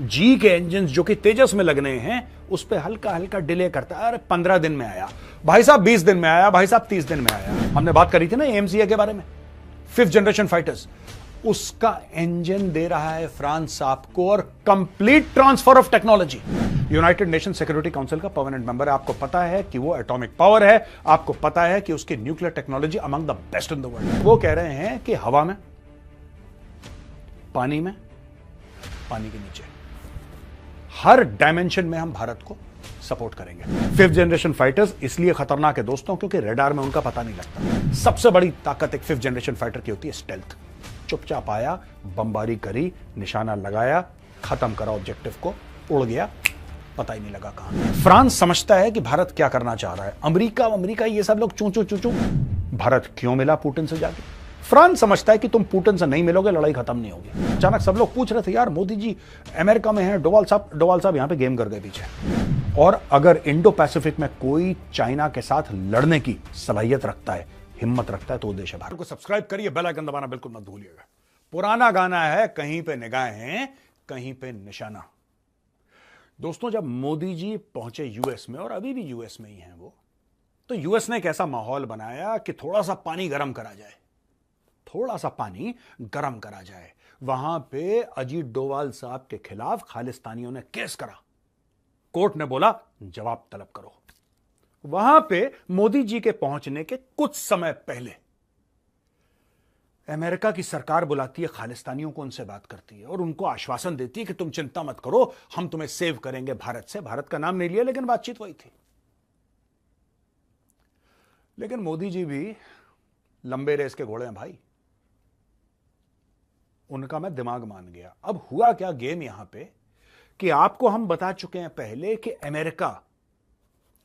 जी के इंजन जो कि तेजस में लगने हैं उस पर हल्का हल्का डिले करता है। अरे 15 दिन में आया भाई साहब, 20 दिन में आया भाई साहब, 30 दिन में आया। हमने बात करी थी ना एमसीए के बारे में, 5th जनरेशन फाइटर्स, उसका इंजन दे रहा है फ्रांस आपको, और complete transfer of technology. United nation security council का परमानेंट मेंबर है, आपको पता है कि वो एटॉमिक पावर है, आपको पता है कि उसकी nuclear technology among the best in the world. वो कह रहे हैं कि हवा में, पानी में, पानी के नीचे, हर डायमेंशन में हम भारत को सपोर्ट करेंगे। 5th जनरेशन फाइटर्स इसलिए खतरनाक है दोस्तों क्योंकि रडार में उनका पता नहीं लगता। सबसे बड़ी ताकत एक 5th जनरेशन फाइटर की होती है स्टेल्थ। चुपचाप आया, बमबारी करी, निशाना लगाया, खत्म करा ऑब्जेक्टिव को, उड़ गया, पता ही नहीं लगा कहां। फ्रांस समझता है कि भारत क्या करना चाह रहा है। अमेरिका ये सब लोग चूं चूं चूं चूं। भारत क्यों मिला पुतिन से जाके? फ्रांस समझता है कि तुम पुतिन से नहीं मिलोगे, लड़ाई खत्म नहीं होगी। अचानक सब लोग पूछ रहे थे, यार मोदी जी अमेरिका में हैं, डोवाल साहब यहां पे गेम कर गए पीछे। और अगर इंडो पैसिफिक में कोई चाइना के साथ लड़ने की सलाहियत रखता है, हिम्मत रखता है, तो देश है भारत। को सब्सक्राइब करिए, बेल आइकन दबाना बिल्कुल मत भूलिएगा। पुराना गाना है, कहीं पे निगाहें कहीं पे निशाना। दोस्तों, जब मोदी जी पहुंचे यूएस में, और अभी भी यूएस में ही हैं वो, तो यूएस ने एक ऐसा माहौल बनाया कि थोड़ा सा पानी गर्म करा जाए, थोड़ा सा पानी गर्म करा जाए। वहां पे अजीत डोवाल साहब के खिलाफ खालिस्तानियों ने केस करा। कोर्ट ने बोला जवाब तलब करो। वहां पे मोदी जी के पहुंचने के कुछ समय पहले अमेरिका की सरकार बुलाती है खालिस्तानियों को, उनसे बात करती है और उनको आश्वासन देती है कि तुम चिंता मत करो, हम तुम्हें सेव करेंगे भारत से। भारत का नाम नहीं लिया, लेकिन बातचीत वही थी। लेकिन मोदी जी भी लंबे रेस के घोड़े हैं भाई, उनका मैं दिमाग मान गया। अब हुआ क्या गेम यहां पे कि आपको हम बता चुके हैं पहले कि अमेरिका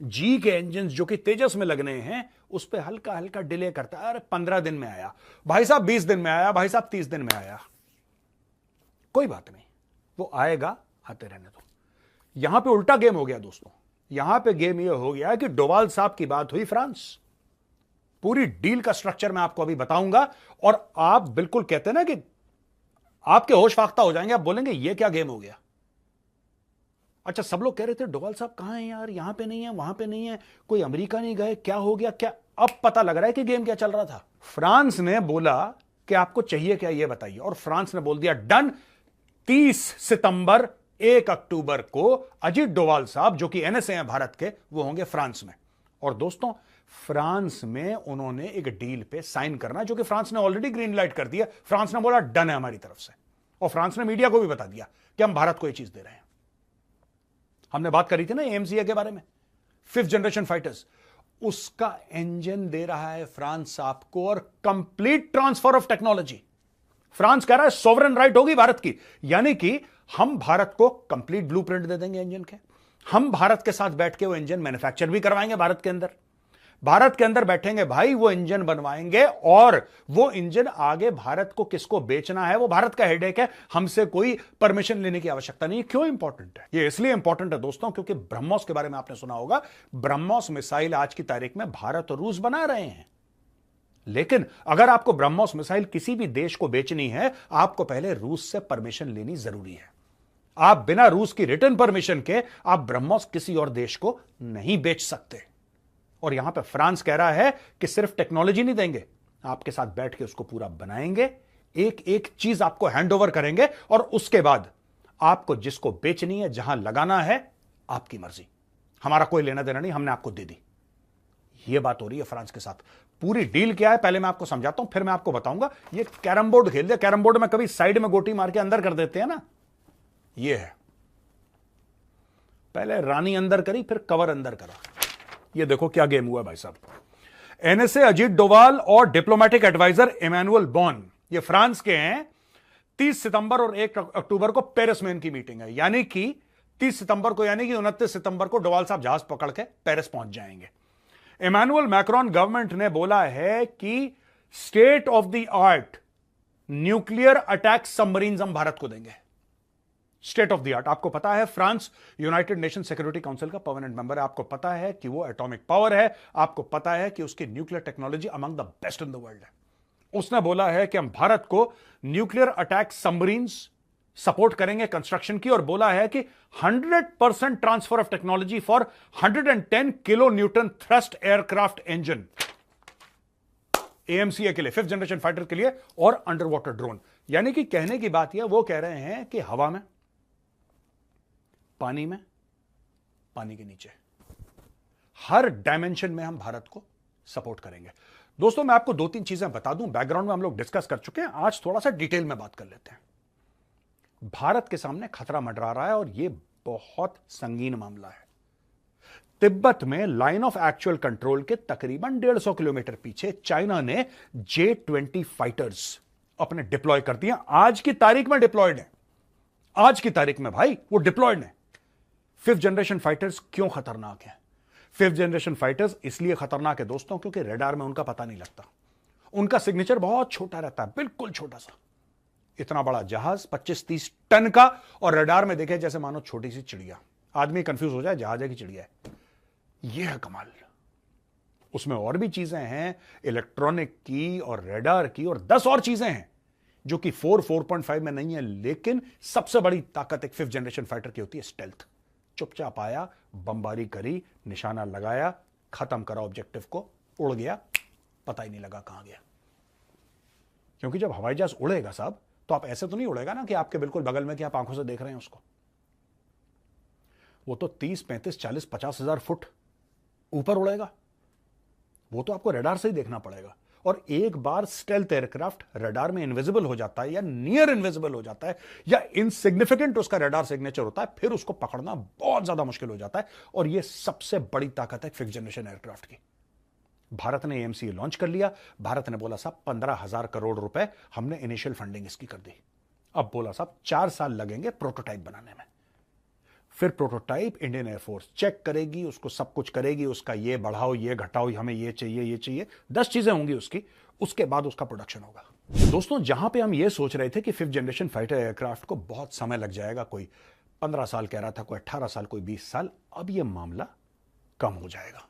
जी के इंजन जो कि तेजस में लगने हैं उस पर हल्का हल्का डिले करता है। अरे 15 दिन में आया भाई साहब, 20 दिन में आया भाई साहब, 30 दिन में आया, कोई बात नहीं, वो आएगा, आते रहने दो। यहां पे उल्टा गेम हो गया दोस्तों। यहां पे गेम ये हो गया कि डोवाल साहब की बात हुई फ्रांस, पूरी डील का स्ट्रक्चर मैं आपको अभी बताऊंगा, और आप बिल्कुल कहते हैं ना कि आपके होश फाख्ता हो जाएंगे, आप बोलेंगे ये क्या गेम हो गया। अच्छा, सब लोग कह रहे थे डोवाल साहब कहां हैं यार, यहां पे नहीं है, वहां पे नहीं है, कोई अमेरिका नहीं गए, क्या हो गया क्या? अब पता लग रहा है कि गेम क्या चल रहा था। फ्रांस ने बोला कि आपको चाहिए क्या ये बताइए, और फ्रांस ने बोल दिया डन। 30 सितंबर 1 अक्टूबर को अजीत डोवाल साहब जो कि एनएसए हैं भारत के, वो होंगे फ्रांस में। और दोस्तों, फ्रांस में उन्होंने एक डील पे साइन करना, जो कि फ्रांस ने ऑलरेडी ग्रीन लाइट कर दिया। फ्रांस ने बोला डन है हमारी तरफ से, और फ्रांस ने मीडिया को भी बता दिया कि हम भारत को ये चीज दे रहे हैं। हमने बात करी थी ना एमसीए के बारे में, 5th जनरेशन फाइटर्स, उसका इंजन दे रहा है फ्रांस आपको, और complete transfer of technology. France कह रहा है सॉवरेन राइट होगी भारत की, यानी कि हम भारत को कंप्लीट ब्लूप्रिंट दे देंगे इंजन के। हम भारत के साथ बैठ के वो इंजन मैन्युफैक्चर भी करवाएंगे भारत के अंदर। भारत के अंदर बैठेंगे भाई, वो इंजन बनवाएंगे, और वो इंजन आगे भारत को किसको बेचना है वो भारत का हेडेक है। हमसे कोई परमिशन लेने की आवश्यकता नहीं है। क्यों इंपॉर्टेंट है ये? इसलिए इंपॉर्टेंट है दोस्तों क्योंकि ब्रह्मोस के बारे में आपने सुना होगा। ब्रह्मोस मिसाइल आज की तारीख में भारत और रूस बना रहे हैं, लेकिन अगर आपको ब्रह्मोस मिसाइल किसी भी देश को बेचनी है, आपको पहले रूस से परमिशन लेनी जरूरी है। आप बिना रूस की रिटर्न परमिशन के आप ब्रह्मोस किसी और देश को नहीं बेच सकते। और यहां पे फ्रांस कह रहा है कि सिर्फ टेक्नोलॉजी नहीं देंगे, आपके साथ बैठ के उसको पूरा बनाएंगे, एक एक चीज आपको हैंडओवर करेंगे, और उसके बाद आपको जिसको बेचनी है, जहां लगाना है, आपकी मर्जी, हमारा कोई लेना देना नहीं, हमने आपको दे दी। यह बात हो रही है फ्रांस के साथ। पूरी डील क्या है पहले मैं आपको समझाता हूं, फिर मैं आपको बताऊंगा। ये कैरम बोर्ड खेल दे, कैरम बोर्ड में कभी साइड में गोटी मार के अंदर कर देते हैं ना, यह है। पहले रानी अंदर करी, फिर कवर अंदर करा। ये देखो क्या गेम हुआ भाई साहब। एनएसए अजीत डोवाल और डिप्लोमेटिक एडवाइजर इमैनुअल बॉन, ये फ्रांस के हैं। 30 सितंबर और 1 अक्टूबर को पेरिस में इनकी मीटिंग है, यानी कि 30 सितंबर को, यानी कि 29 सितंबर को डोवाल साहब जहाज पकड़ के पेरिस पहुंच जाएंगे। इमैनुअल मैक्रोन गवर्नमेंट ने बोला है कि state of the art nuclear attack submarine हम भारत को देंगे। State of the art. आपको पता है France United nation security council का परमानेंट मेंबर है, आपको पता है कि वो एटॉमिक पावर है, आपको पता है कि उसकी nuclear technology among the best in the world है। उसने बोला है कि हम भारत को न्यूक्लियर अटैक सबमरीन्स सपोर्ट करेंगे कंस्ट्रक्शन की, और बोला है कि 100% transfer of technology for 110 kilo Newton thrust aircraft engine AMCA के लिए, 5th जनरेशन फाइटर के लिए, और अंडर वाटर ड्रोन। यानी कि कहने की बात यह, वो कह रहे हैं कि हवा में, पानी में, पानी के नीचे, हर डायमेंशन में हम भारत को सपोर्ट करेंगे। दोस्तों मैं आपको 2-3 चीजें बता दूं, बैकग्राउंड में हम लोग डिस्कस कर चुके हैं, आज थोड़ा सा डिटेल में बात कर लेते हैं। भारत के सामने खतरा मंडरा रहा है और यह बहुत संगीन मामला है। तिब्बत में लाइन ऑफ एक्चुअल कंट्रोल के तकरीबन 150 किलोमीटर पीछे चाइना ने J-20 फाइटर्स अपने डिप्लॉय कर दिए। आज की तारीख में डिप्लॉयड है, आज की तारीख में भाई वो डिप्लॉयड है। 5th जनरेशन फाइटर्स क्यों खतरनाक है? 5th जनरेशन फाइटर्स इसलिए खतरनाक है दोस्तों क्योंकि रडार में उनका पता नहीं लगता, उनका सिग्नेचर बहुत छोटा रहता है, बिल्कुल छोटा सा। इतना बड़ा जहाज 25-30 टन का, और रडार में देखे जैसे मानो छोटी सी चिड़िया, आदमी कंफ्यूज हो जाए जहाज है कि चिड़िया है। यह है कमाल। उसमें और भी चीजें हैं, इलेक्ट्रॉनिक की और रडार की, और 10 और चीजें हैं जो कि 4.5 में नहीं है। लेकिन सबसे बड़ी ताकत एक 5th जनरेशन फाइटर की होती है स्टेल्थ। चुपचाप आया, बमबारी करी, निशाना लगाया, खत्म करा ऑब्जेक्टिव को, उड़ गया, पता ही नहीं लगा कहां गया। क्योंकि जब हवाई जहाज उड़ेगा साहब, तो आप ऐसे तो नहीं उड़ेगा ना कि आपके बिल्कुल बगल में, कि आप आंखों से देख रहे हैं उसको। वो तो 30, 35, 40, 50 हजार फुट ऊपर उड़ेगा। वो तो आपको रडार से ही देखना पड़ेगा। और एक बार स्टेल्थ एयरक्राफ्ट रडार में इनविजिबल हो जाता है, या नियर इनविजिबल हो जाता है, या इनसिग्निफिकेंट उसका रडार सिग्नेचर होता है, फिर उसको पकड़ना बहुत ज्यादा मुश्किल हो जाता है। और यह सबसे बड़ी ताकत है 5th जनरेशन एयरक्राफ्ट की। भारत ने एएमसीए लॉन्च कर लिया। भारत ने बोला साहब 15,000 करोड़ रुपए हमने इनिशियल फंडिंग इसकी कर दी। अब बोला साहब 4 साल लगेंगे प्रोटोटाइप बनाने में। फिर प्रोटोटाइप इंडियन एयरफोर्स चेक करेगी, उसको सब कुछ करेगी, उसका ये बढ़ाओ, ये घटाओ, हमें ये चाहिए, ये चाहिए, 10 चीजें होंगी उसकी। उसके बाद उसका प्रोडक्शन होगा। दोस्तों जहां पे हम ये सोच रहे थे कि 5th जनरेशन फाइटर एयरक्राफ्ट को बहुत समय लग जाएगा, कोई 15 साल कह रहा था, कोई 18 साल, कोई 20 साल, अब यह मामला कम हो जाएगा।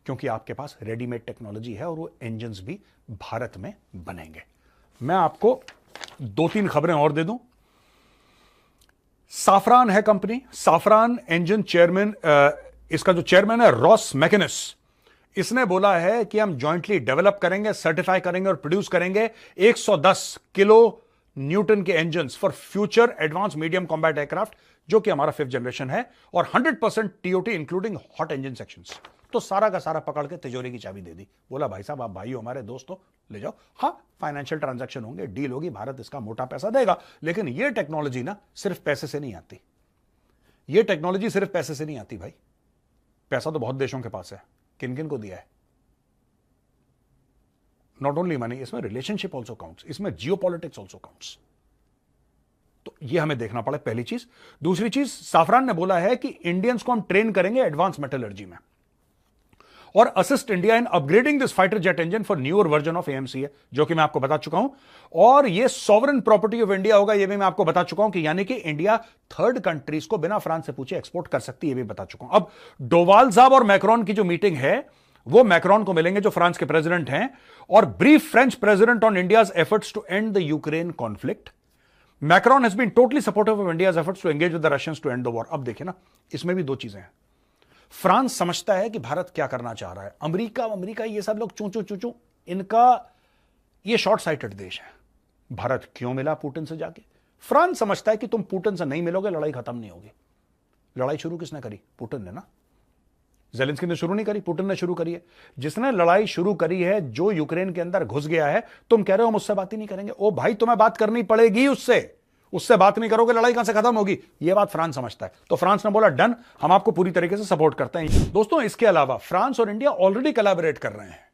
क्योंकि आपके पास रेडीमेड टेक्नोलॉजी है और वो इंजन्स भी भारत में बनेंगे। मैं आपको 2-3 खबरें और दे दूं। साफरान है कंपनी, साफरान इंजन चेयरमैन, इसका जो चेयरमैन है रॉस मैकेनिस, इसने बोला है कि हम जॉइंटली डेवलप करेंगे, सर्टिफाई करेंगे और प्रोड्यूस करेंगे 110 किलो न्यूटन के engines for future advance medium combat aircraft, जो कि हमारा 5th जनरेशन है, और 100% TOT including hot engine sections. तो सारा का सारा पकड़ के तिजोरी की चाबी दे दी। बोला भाई साहब आप भाई हो हमारे, दोस्तों ले जाओ। हाँ फाइनेंशियल ट्रांजैक्शन होंगे, डील होगी, भारत इसका मोटा पैसा देगा। लेकिन यह टेक्नोलॉजी ना सिर्फ पैसे से नहीं आती। यह टेक्नोलॉजी सिर्फ पैसे से नहीं आती भाई। पैसा तो बहुत देशों के पास है, किन किन को दिया है। नॉट ओनली मनी, इसमें रिलेशनशिप ऑल्सो काउंट्स, इसमें जियोपॉलिटिक्स ऑल्सो काउंट्स। तो यह हमें देखना पड़े, पहली चीज। दूसरी चीज, साफरान ने बोला है कि इंडियंस को हम ट्रेन करेंगे एडवांस मेटलर्जी में, और assist India in upgrading this fighter jet engine for newer version of AMCA, जो कि मैं आपको बता चुका हूं। और यह सॉवरेन प्रॉपर्टी ऑफ इंडिया होगा, यह भी मैं आपको बता चुका हूं, कि यानी कि इंडिया थर्ड कंट्रीज को बिना फ्रांस से पूछे एक्सपोर्ट कर सकती है, यह भी बता चुका हूं। अब डोवाल साहब और मैक्रोन की जो मीटिंग है, वो मैक्रोन को मिलेंगे जो फ्रांस के प्रेसिडेंट हैं, और brief French president on India's efforts to end the Ukraine conflict. Macron has been totally supportive of India's efforts to engage with the Russians to end the war. अब देखिए ना, इसमें भी 2 चीजें हैं। फ्रांस समझता है कि भारत क्या करना चाह रहा है। अमेरिका ये सब लोग चूचू चूचू, इनका ये शॉर्ट साइटेड देश है। भारत क्यों मिला पुतिन से जाके? फ्रांस समझता है कि तुम पुतिन से नहीं मिलोगे, लड़ाई खत्म नहीं होगी। लड़ाई शुरू किसने करी? पुतिन ने ना। ज़ेलेंस्की ने शुरू नहीं करी, पुतिन ने शुरू करी है। जिसने लड़ाई शुरू करी है, जो यूक्रेन के अंदर घुस गया है, तुम कह रहे हो मुझसे बात ही नहीं करेंगे। ओ भाई तुम्हें बात करनी पड़ेगी उससे बात नहीं करोगे लड़ाई कहां से खत्म होगी? यह बात फ्रांस समझता है। तो फ्रांस ने बोला डन, हम आपको पूरी तरीके से सपोर्ट करते हैं। दोस्तों इसके अलावा फ्रांस और इंडिया ऑलरेडी कोलैबोरेट कर रहे हैं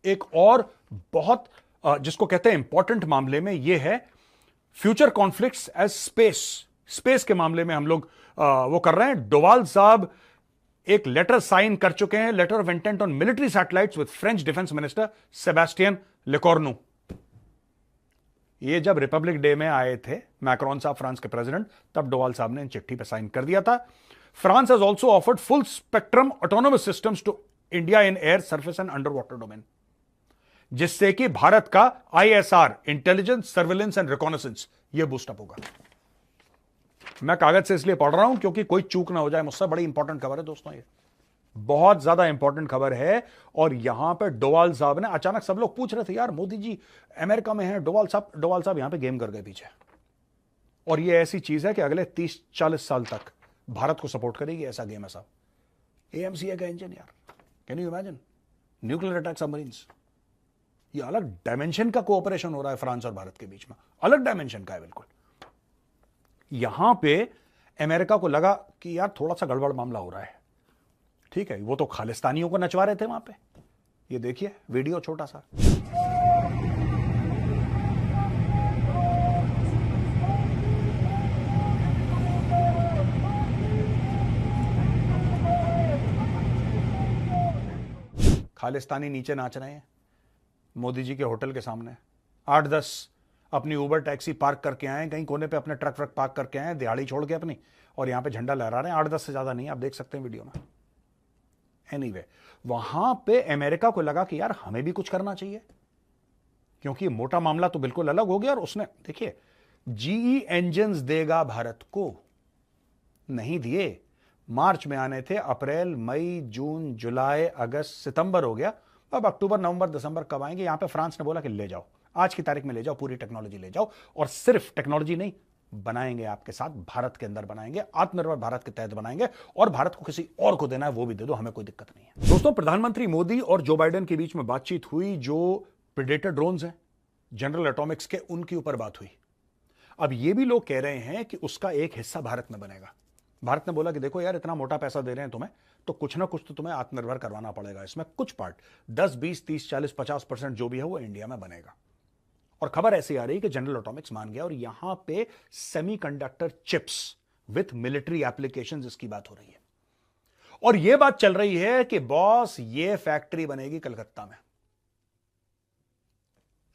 एक और बहुत जिसको कहते हैं इंपॉर्टेंट मामले में, यह है फ्यूचर कॉन्फ्लिक्ट्स एज स्पेस के मामले में हम लोग वो कर रहे हैं। डोवाल साहब एक लेटर साइन कर चुके हैं, letter of intent on military satellites with French defence minister Sebastien Lecornu. ये जब रिपब्लिक डे में आए थे मैक्रोन साहब फ्रांस के प्रेसिडेंट, तब डोवाल साहब ने इन चिट्ठी पे साइन कर दिया था। France has also offered full spectrum autonomous systems to India in air, surface and underwater domain, जिससे कि भारत का ISR intelligence, surveillance and reconnaissance ये बूस्टअप होगा। मैं कागज से इसलिए पढ़ रहा हूं क्योंकि कोई चूक ना हो जाए मुझसे। बड़ी इंपॉर्टेंट खबर है दोस्तों, ये बहुत ज्यादा इंपॉर्टेंट खबर है। और यहां पे डोवाल साहब ने, अचानक सब लोग पूछ रहे थे यार मोदी जी अमेरिका में हैं, डोवाल साहब यहां पे गेम कर गए पीछे। और ये ऐसी चीज है कि अगले 30-40 साल तक भारत को सपोर्ट करेगी, ऐसा गेम है साहब। एएमसीए का इंजन यार, can you imagine, nuclear attack submarines, ये अलग डायमेंशन का कोऑपरेशन हो रहा है फ्रांस और भारत के बीच में, अलग डायमेंशन का है बिल्कुल। यहां पे अमेरिका को लगा कि यार थोड़ा सा गड़बड़ मामला हो रहा है, ठीक है, वो तो खालिस्तानियों को नचवा रहे थे वहां पे। ये देखिए वीडियो छोटा सा। खालिस्तानी नीचे नाच रहे हैं मोदी जी के होटल के सामने। 8-10 अपनी उबर टैक्सी पार्क करके आए, कहीं कोने पे अपने ट्रक व्रक पार्क करके आए, दिहाड़ी छोड़ के अपनी, और यहां पे झंडा लहरा रहे हैं। 8-10 से ज्यादा नहीं, आप देख सकते हैं वीडियो में। एनीवे, वहां पे अमेरिका को लगा कि यार हमें भी कुछ करना चाहिए, क्योंकि मोटा मामला तो बिल्कुल अलग हो गया। और उसने देखिए, जीई इंजन्स देगा भारत को, नहीं दिए। मार्च में आने थे, अप्रैल, मई, जून, जुलाई, अगस्त, सितंबर हो गया, अब अक्टूबर, नवंबर, दिसंबर कब आएंगे? यहां पे फ्रांस ने बोला कि ले जाओ, आज की तारीख में ले जाओ, पूरी टेक्नोलॉजी ले जाओ। और सिर्फ टेक्नोलॉजी नहीं, बनाएंगे आपके साथ, भारत के अंदर बनाएंगे, आत्मनिर्भर भारत के तहत बनाएंगे, और भारत को किसी और को देना है वो भी दे दो, हमें कोई दिक्कत नहीं है। दोस्तों, प्रधानमंत्री मोदी और जो बाइडेन के बीच में बातचीत हुई, जो प्रेडेटर ड्रोन्स हैं जनरल एटॉमिक्स के, उनके ऊपर बात हुई। अब ये भी लोग कह रहे हैं कि उसका एक हिस्सा भारत में बनेगा। भारत ने बोला कि देखो यार, इतना मोटा पैसा दे रहे हैं तुम्हें, तो कुछ ना कुछ तो तुम्हें आत्मनिर्भर करवाना पड़ेगा। इसमें कुछ पार्ट 10, 20, 30, 40, 50% जो भी है वो इंडिया में बनेगा। और खबर ऐसी आ रही है कि जनरल एटॉमिक्स मान गया, और यहां पे semiconductor chips with military applications, इसकी बात हो रही है। और यह बात चल रही है कि बॉस, ये फैक्ट्री बनेगी कलकत्ता में,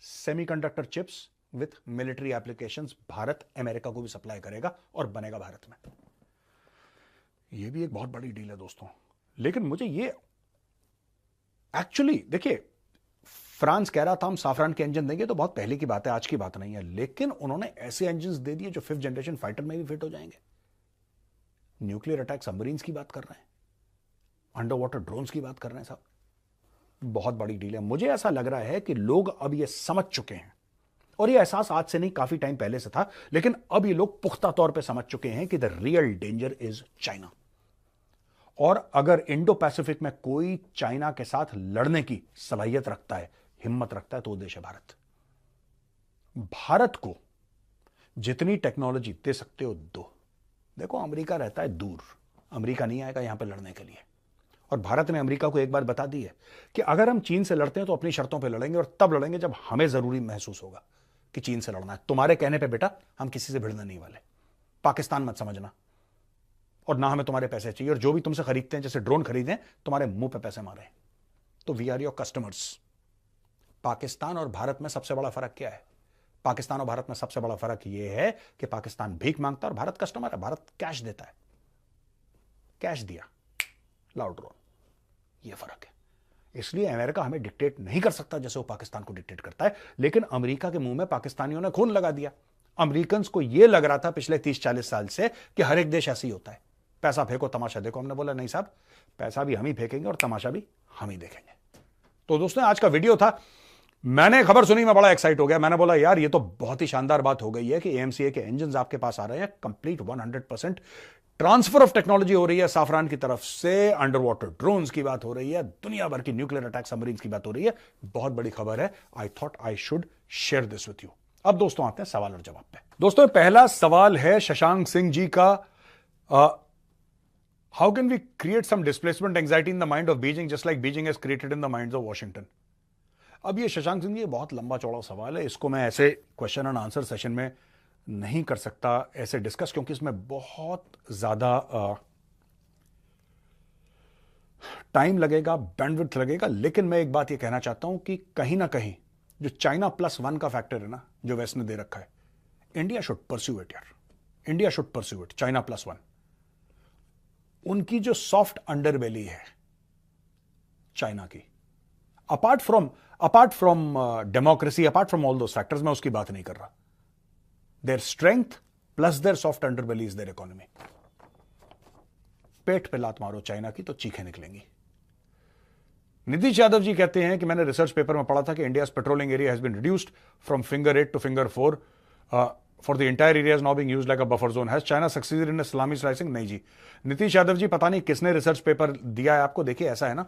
semiconductor chips with military applications. Bharat America को भी सप्लाई करेगा और बनेगा भारत में। यह भी एक बहुत बड़ी डील है दोस्तों। लेकिन मुझे ये एक्चुअली, देखिए, फ्रांस कह रहा था हम साफरान के इंजन देंगे, तो बहुत पहले की बात है, आज की बात नहीं है। लेकिन उन्होंने ऐसे इंजन दे दिए जो 5th जनरेशन फाइटर में भी फिट हो जाएंगे। न्यूक्लियर अटैक सबमरीन्स की बात कर रहे हैं, अंडर वाटर ड्रोन्स की बात कर रहे हैं साहब। बहुत बड़ी डील है। मुझे ऐसा लग रहा है कि लोग अब ये समझ चुके हैं, और ये एहसास आज से नहीं, काफी टाइम पहले से था, लेकिन अब ये लोग पुख्ता तौर पे समझ चुके हैं कि the real danger is China. और अगर इंडो पैसिफिक में कोई चाइना के साथ लड़ने की सलाहियत रखता है, हिम्मत रखता है, तो वो देश है भारत। भारत को जितनी टेक्नोलॉजी दे सकते हो दो। देखो, अमेरिका रहता है दूर, अमेरिका नहीं आएगा यहां पे लड़ने के लिए। और भारत ने अमेरिका को एक बात बता दी है कि अगर हम चीन से लड़ते हैं तो अपनी शर्तों पे लड़ेंगे, और तब लड़ेंगे जब हमें जरूरी महसूस होगा कि चीन से लड़ना है। तुम्हारे कहने पे बेटा हम किसी से भिड़ने नहीं वाले। पाकिस्तान मत समझना, और ना हमें तुम्हारे पैसे चाहिए। और जो भी तुमसे खरीदते हैं, जैसे ड्रोन खरीदें, तुम्हारे मुंह पे पैसे मारे, तो we are your customers. Pakistan और भारत में सबसे बड़ा फर्क क्या है? पाकिस्तान और भारत में सबसे बड़ा फर्क यह है कि पाकिस्तान भीख मांगता है और भारत कस्टमर है। भारत कैश देता है, कैश दिया, लाओ ड्रोन। यह फर्क है। इसलिए अमेरिका हमें डिक्टेट नहीं कर सकता जैसे वो पाकिस्तान को डिक्टेट करता है। लेकिन अमेरिका के मुंह में पाकिस्तानियों ने खून लगा दिया। अमेरिकन को यह लग रहा था पिछले 30-40 साल से कि हर एक देश ऐसे ही होता है, पैसा फेंको तमाशा देखो। हमने बोला नहीं साहब, पैसा भी हम ही फेंकेंगे और तमाशा भी हम ही देखेंगे। तो दोस्तों, आज का वीडियो था। मैंने खबर सुनी, मैं बड़ा एक्साइट हो गया। मैंने बोला यार, ये तो बहुत ही शानदार बात हो गई है कि एएमसीए के इंजन आपके पास आ रहे हैं। कंप्लीट 100% ट्रांसफर ऑफ टेक्नोलॉजी हो रही है साफरान की तरफ से। अंडर वाटर ड्रोन्स की बात हो रही है, दुनिया भर की न्यूक्लियर अटैक सबमरीन्स की बात हो रही है। बहुत बड़ी खबर है। I thought I should share this with you. अब दोस्तों आते हैं सवाल और जवाब पे। दोस्तों, पहला सवाल है शशांक सिंह जी का। How can we create some displacement anxiety in the mind of Beijing just like Beijing has created in the minds of Washington? अब ये शशांक सिंह जी, बहुत लंबा चौड़ा सवाल है। इसको मैं ऐसे क्वेश्चन एंड आंसर सेशन में नहीं कर सकता ऐसे डिस्कस, क्योंकि इसमें बहुत ज्यादा टाइम लगेगा, बैंडविड्थ लगेगा। लेकिन मैं एक बात ये कहना चाहता हूं कि कहीं ना कहीं जो चाइना +1 का फैक्टर है ना, जो वेस्ट ने दे रखा है, इंडिया शुड परस्यू इट यार। India should pursue it. China +1, उनकी जो सॉफ्ट अंडरबेली है चाइना की, apart from democracy, apart from all those factors, मैं उसकी बात नहीं कर रहा। Their strength plus their soft underbelly is their economy. पेट पे लात मारो चाइना की तो चीखें निकलेंगी। नीतीश यादव जी कहते हैं कि मैंने रिसर्च पेपर में पढ़ा था कि India's patrolling area has been reduced from finger 8 to finger 4 for the entire area is now being used like a buffer zone. Has China succeeded in salami slicing? नहीं जी। नीतीश यादव जी, पता नहीं किसने रिसर्च पेपर दिया है आपको। देखिए ऐसा है ना,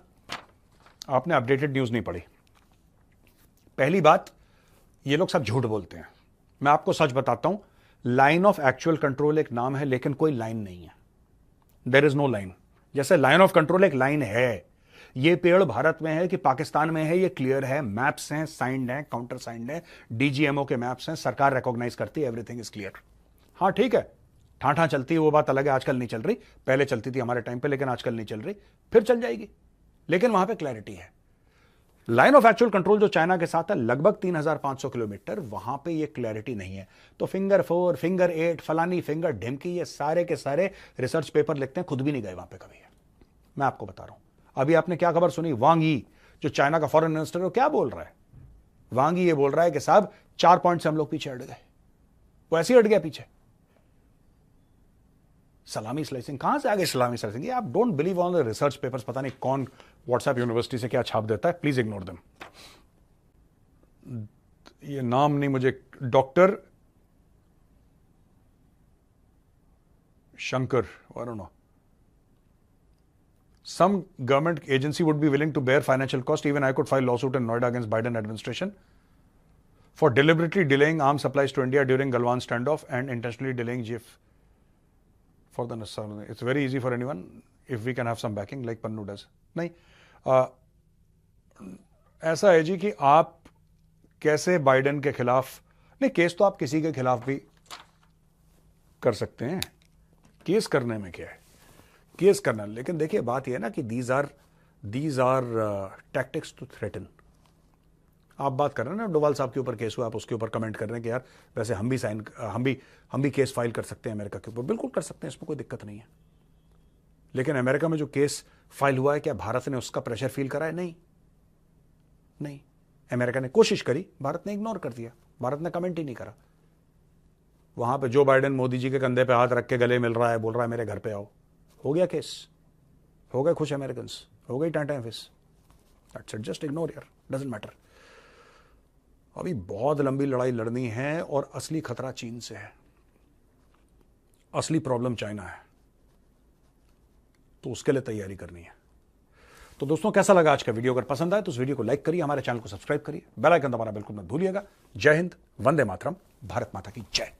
आपने अपडेटेड न्यूज नहीं पढ़ी। पहली बात, ये लोग सब झूठ बोलते हैं। मैं आपको सच बताता हूं, लाइन ऑफ एक्चुअल कंट्रोल एक नाम है, लेकिन कोई लाइन नहीं है। There is no line. जैसे लाइन ऑफ कंट्रोल एक लाइन है, ये पेड़ भारत में है कि पाकिस्तान में है, ये क्लियर है, मैप्स हैं, साइंड हैं, काउंटर साइंड है, डीजीएमओ के मैप्स हैं, सरकार रिकॉग्नाइज करती है, एवरीथिंग इज क्लियर। हाँ ठीक है, ठाठा चलती है वो बात अलग है, आजकल नहीं चल रही, पहले चलती थी हमारे टाइम पे, लेकिन आजकल नहीं चल रही, फिर चल जाएगी, लेकिन वहां पे क्लैरिटी है। लाइन ऑफ एक्चुअल कंट्रोल जो चाइना के साथ है लगभग 3500 किलोमीटर, वहां पे ये क्लैरिटी नहीं है। तो फिंगर 4, फिंगर 8, फलानी फिंगर ढिमकी, ये सारे के सारे रिसर्च पेपर लिखते हैं, खुद भी नहीं गए वहां पे कभी। मैं आपको बता रहा हूं, अभी आपने क्या खबर सुनी? वांग यी जो चाइना का फॉरेन मिनिस्टर है, वो क्या बोल रहा है? वांग यी ये बोल रहा है कि साहब 4 पॉइंट से हम लोग पीछे हट गए। वो ऐसे ही हट गया पीछे। सलामी स्लाइसिंग कहां से आ गई? सलामी स्लाइसिंग, ये आप don't believe on the research papers. पता नहीं कौन व्हाट्सएप यूनिवर्सिटी से क्या छाप देता है, प्लीज इग्नोर देम। ये नाम नहीं मुझे, doctor Shankar, I don't know. Some government agency would be willing to bear financial cost. Even I could file lawsuit in Noida against Biden administration for deliberately delaying arms supplies to India during Galwan standoff and intentionally delaying GF for the necessary. It's very easy for anyone if we can have some backing like Pannu does. नहीं, ऐसा है जी कि आप कैसे Biden के खिलाफ, नहीं case तो आप किसी के खिलाफ भी कर सकते हैं, केस करने में क्या है, केस करना। लेकिन देखिए बात यह है ना कि these are tactics to threaten. आप बात कर रहे हैं ना डोवाल साहब के ऊपर केस हुआ, आप उसके ऊपर कमेंट कर रहे हैं कि यार वैसे हम भी केस फाइल कर सकते हैं अमेरिका के ऊपर। बिल्कुल कर सकते हैं, इसमें कोई दिक्कत नहीं है। लेकिन अमेरिका में जो केस फाइल हुआ है, क्या भारत ने उसका प्रेशर फील करा है? नहीं। अमेरिका ने कोशिश करी, भारत ने इग्नोर कर दिया, भारत ने कमेंट ही नहीं करा। वहां पे जो बाइडेन मोदी जी के कंधे पे हाथ रख के गले मिल रहा है, बोल रहा है मेरे घर पे आओ, हो गया केस, हो गए खुश अमेरिकन, हो गई टाटा फिस। दैट्स इट, जस्ट इग्नोर यार, डजंट मैटर। अभी बहुत लंबी लड़ाई लड़नी है और असली खतरा चीन से है, असली प्रॉब्लम चाइना है, तो उसके लिए तैयारी करनी है। तो दोस्तों कैसा लगा आज का वीडियो? अगर पसंद आए तो इस वीडियो को लाइक करिए, हमारे चैनल को सब्सक्राइब करिए, बेल आइकन दबाना बिल्कुल मत भूलिएगा। जय हिंद, वंदे मातरम, भारत माता की जय।